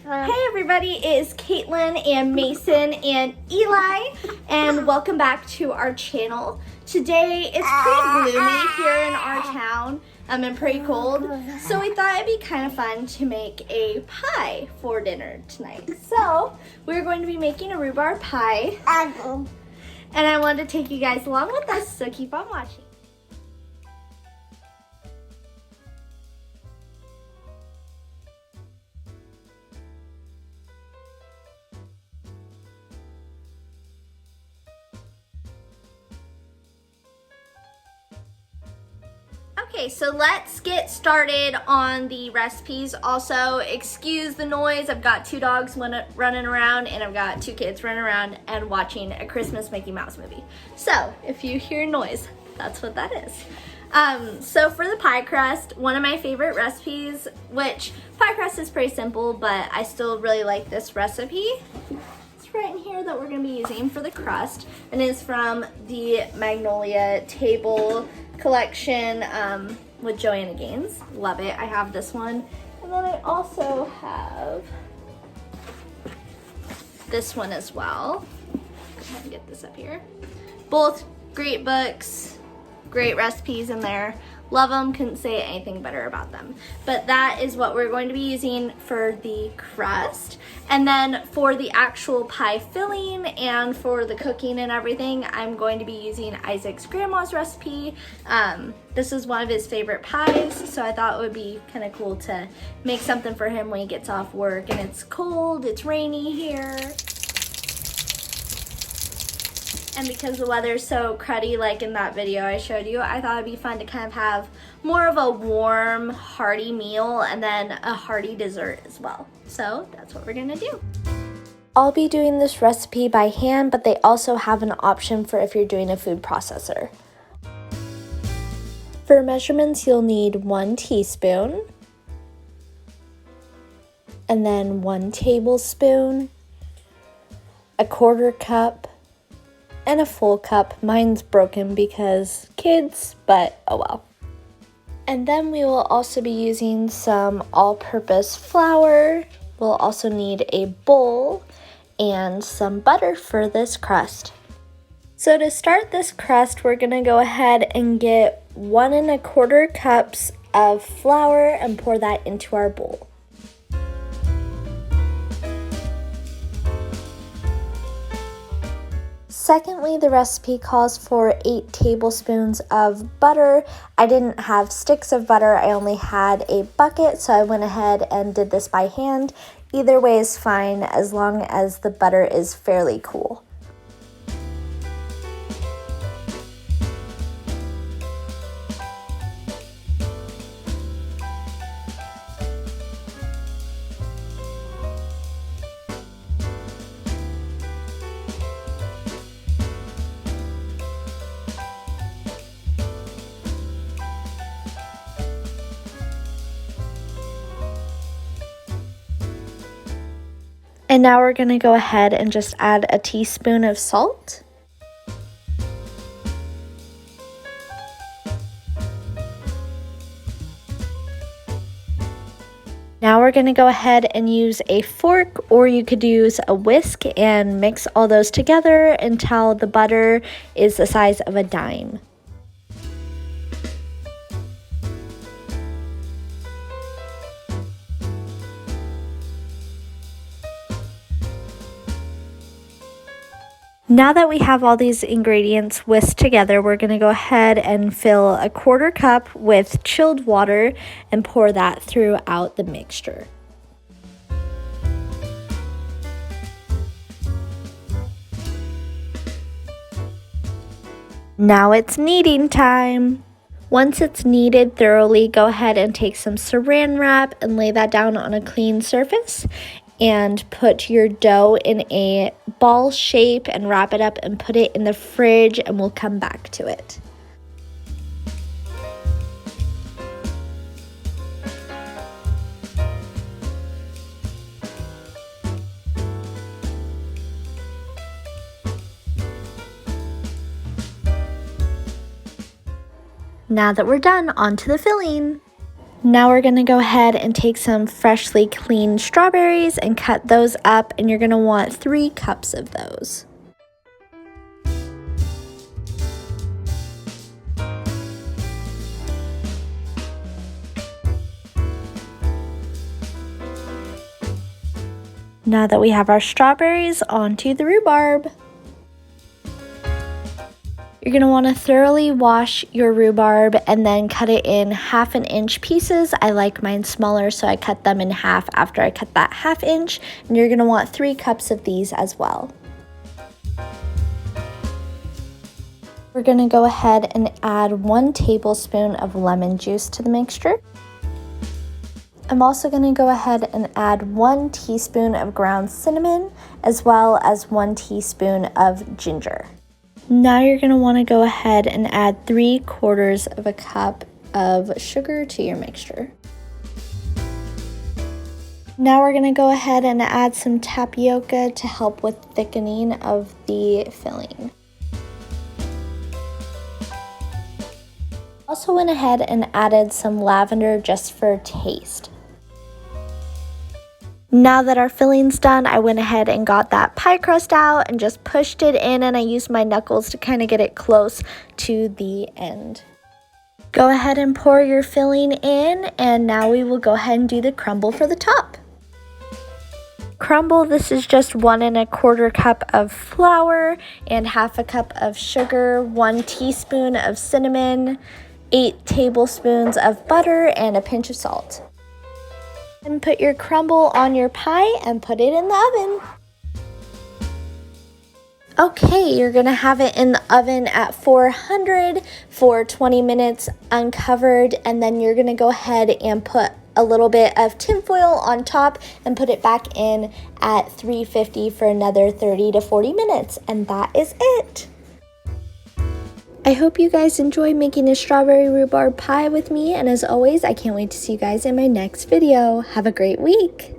Hey everybody, it is Caitlin and Mason and Eli, and welcome back to our channel. Today it's pretty gloomy here in our town and pretty cold, so we thought it'd be kind of fun to make a pie for dinner tonight. So we're going to be making a rhubarb pie, and I wanted to take you guys along with us, so keep on watching. Okay, so let's get started on the recipes. Also, excuse the noise. I've got two dogs running around, and I've got two kids running around and watching a Christmas Mickey Mouse movie. So, if you hear noise, that's what that is. So for the pie crust, one of my favorite recipes, which pie crust is pretty simple, but I still really like this recipe. It's right in here that we're going to be using for the crust, and is from the Magnolia Table collection with Joanna Gaines. Love it. I have this one, and then I also have this one as well. Go ahead and get this up here. Both great books, great recipes in there. Love them, couldn't say anything better about them. But that is what we're going to be using for the crust. And then for the actual pie filling and for the cooking and everything, I'm going to be using Isaac's grandma's recipe. This is one of his favorite pies, so I thought it would be kind of cool to make something for him when he gets off work and it's cold, it's rainy here. And because the weather's so cruddy, like in that video I showed you, I thought it'd be fun to kind of have more of a warm, hearty meal and then a hearty dessert as well. So that's what we're gonna do. I'll be doing this recipe by hand, but they also have an option for if you're doing a food processor. For measurements, you'll need 1 teaspoon, and then 1 tablespoon, a 1/4 cup, and a full cup. Mine's broken because kids, but oh well. And then we will also be using some all-purpose flour. We'll also need a bowl and some butter for this crust. So to start this crust, we're gonna go ahead and get 1 1/4 cups of flour and pour that into our bowl. Secondly, the recipe calls for 8 tablespoons of butter. I didn't have sticks of butter, I only had a bucket, so I went ahead and did this by hand. Either way is fine as long as the butter is fairly cool. And now we're going to go ahead and just add a teaspoon of salt. Now we're going to go ahead and use a fork, or you could use a whisk and mix all those together until the butter is the size of a dime. Now that we have all these ingredients whisked together, we're going to go ahead and fill a 1/4 cup with chilled water and pour that throughout the mixture. Now it's kneading time. Once it's kneaded thoroughly, go ahead and take some saran wrap and lay that down on a clean surface. And put your dough in a ball shape and wrap it up and put it in the fridge, and we'll come back to it. Now that we're done, on to the filling. Now we're gonna go ahead and take some freshly cleaned strawberries and cut those up, and you're gonna want 3 cups of those. Now that we have our strawberries, onto the rhubarb. You're going to want to thoroughly wash your rhubarb and then cut it in 1/2 inch pieces. I like mine smaller, so I cut them in half after I cut that 1/2 inch. And you're going to want 3 cups of these as well. We're going to go ahead and add 1 tablespoon of lemon juice to the mixture. I'm also going to go ahead and add 1 teaspoon of ground cinnamon, as well as 1 teaspoon of ginger. Now you're going to want to go ahead and add 3/4 of a cup of sugar to your mixture. Now we're going to go ahead and add some tapioca to help with thickening of the filling. Also went ahead and added some lavender just for taste. Now that our filling's done, I went ahead and got that pie crust out and just pushed it in, and I used my knuckles to kind of get it close to the end. Go ahead and pour your filling in, and now we will go ahead and do the crumble for the top. Crumble, this is just 1 1/4 cup of flour and 1/2 cup of sugar, 1 teaspoon of cinnamon, 8 tablespoons of butter, and a pinch of salt. And put your crumble on your pie and put it in the oven. Okay, you're gonna have it in the oven at 400 for 20 minutes uncovered, and then you're gonna go ahead and put a little bit of tinfoil on top and put it back in at 350 for another 30 to 40 minutes, and that is it. I hope you guys enjoy making a strawberry rhubarb pie with me, and as always, I can't wait to see you guys in my next video. Have a great week!